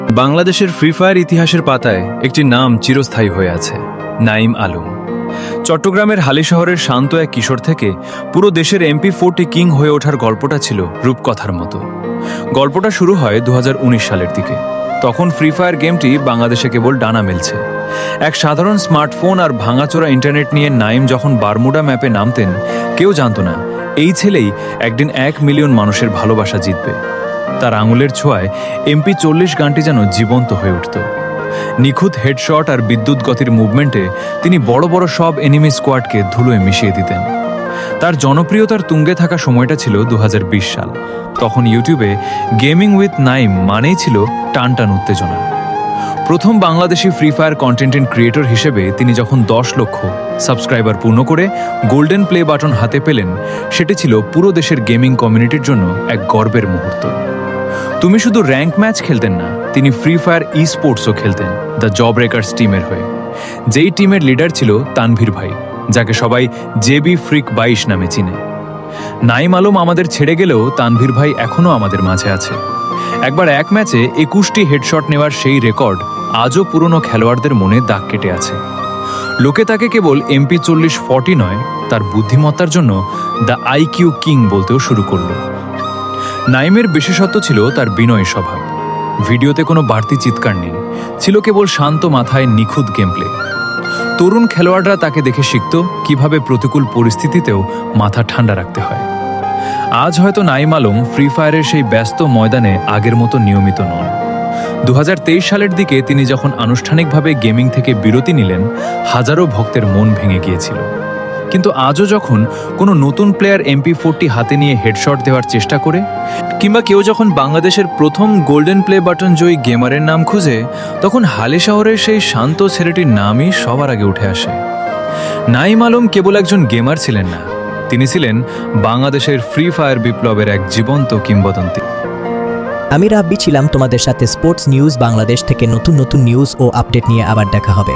বাংলাদেশের free fire ইতিহাসের পাতায় একটি নাম চিরস্থায়ী হয়ে আছে, নাঈম আলম। চট্টগ্রামের হালি শহরের শান্ত এক কিশোর থেকে পুরো দেশের MP40 কিং হয়ে ওঠার গল্পটা ছিল রূপকথার মতো। গল্পটা শুরু হয় 2019 সালের দিকে। তখন ফ্রি ফায়ার গেমটি বাংলাদেশে কেবল ডানা মেলছে। এক সাধারণ স্মার্টফোন আর ভাঙাচোরা ইন্টারনেট নিয়ে নাঈম যখন বারমুডা ম্যাপে নামতেন, কেউ জানতো না এই ছেলেই একদিন 1 মিলিয়ন মানুষের ভালোবাসা জিতবে। তার আঙুলের ছোঁয়ায় MP40 গানটি যেন জীবন্ত হয়ে উঠত। নিখুঁত হেডশট আর বিদ্যুৎ গতির মুভমেন্টে তিনি বড় বড় সব এনিমি স্কোয়াডকে ধুলোয় মিশিয়ে দিতেন। তার জনপ্রিয়তার তুঙ্গে থাকা সময়টা ছিল 2020 সাল। তখন ইউটিউবে গেমিং উইথ নাঈম মানেই ছিল টানটান উত্তেজনা। প্রথম Bangladeshi free fire content creator হিসেবে তিনি যখন 10 লক্ষ সাবস্ক্রাইবার পূর্ণ করে গোল্ডেন প্লে বাটন হাতে পেলেন, সেটি ছিল পুরো দেশের গেমিং কমিউনিটির জন্য এক গর্বের মুহূর্ত। তুমি শুধু র্যাঙ্ক ম্যাচ খেলতেন না, তিনি ফ্রি ফায়ার স্পোর্টসও খেলতেন দ্য জব ব্রেকার্স টিমের হয়ে। যেই টিমের লিডার ছিল তানভীর ভাই, যাকে সবাই জেবি ফ্রিক 22 নামে চিনে। নাঈম আলম আমাদের ছেড়ে গেলেও তানভীর ভাই এখনও আমাদের মাঝে আছে। একবার এক ম্যাচে 21টি হেডশট নেওয়ার সেই রেকর্ড আজও পুরনো খেলোয়াড়দের মনে দাগ কেটে আছে। লোকে তাকে কেবল MP40 নয়, তার বুদ্ধিমত্তার জন্য দ্য IQ কিং বলতেও শুরু করল। নাঈমের বিশেষত্ব ছিল তার বিনয়ী স্বভাব। ভিডিওতে কোনো বাড়তি চিৎকার নেই, ছিল কেবল শান্ত মাথায় নিখুঁত গেমপ্লে। তরুণ খেলোয়াড়রা তাকে দেখে শিখত কিভাবে প্রতিকূল পরিস্থিতিতেও মাথা ঠান্ডা রাখতে হয়। আজ হয়তো নাঈম আলম ফ্রি ফায়ারের সেই ব্যস্ত ময়দানে আগের মতো নিয়মিত নন। 2023 সালের দিকে তিনি যখন আনুষ্ঠানিকভাবে গেমিং থেকে বিরতি নিলেন, হাজারো ভক্তের মন ভেঙে গিয়েছিল। কিন্তু আজও যখন কোনো নতুন প্লেয়ার MP40 হাতে নিয়ে হেডশট দেওয়ার চেষ্টা করে, কিংবা কেউ যখন বাংলাদেশের প্রথম গোল্ডেন প্লে বাটন জয়ী গেমারের নাম খুঁজে, তখন হালি শহরের সেই শান্ত ছেলেটির নামই সবার আগে উঠে আসে। নাঈম আলম কেবল একজন গেমার ছিলেন না, তিনি ছিলেন বাংলাদেশের ফ্রি ফায়ার বিপ্লবের এক জীবন্ত কিংবদন্তি। আমি রাব্বি ছিলাম তোমাদের সাথে স্পোর্টস নিউজ বাংলাদেশ থেকে। নতুন নতুন নিউজ ও আপডেট নিয়ে আবার দেখা হবে।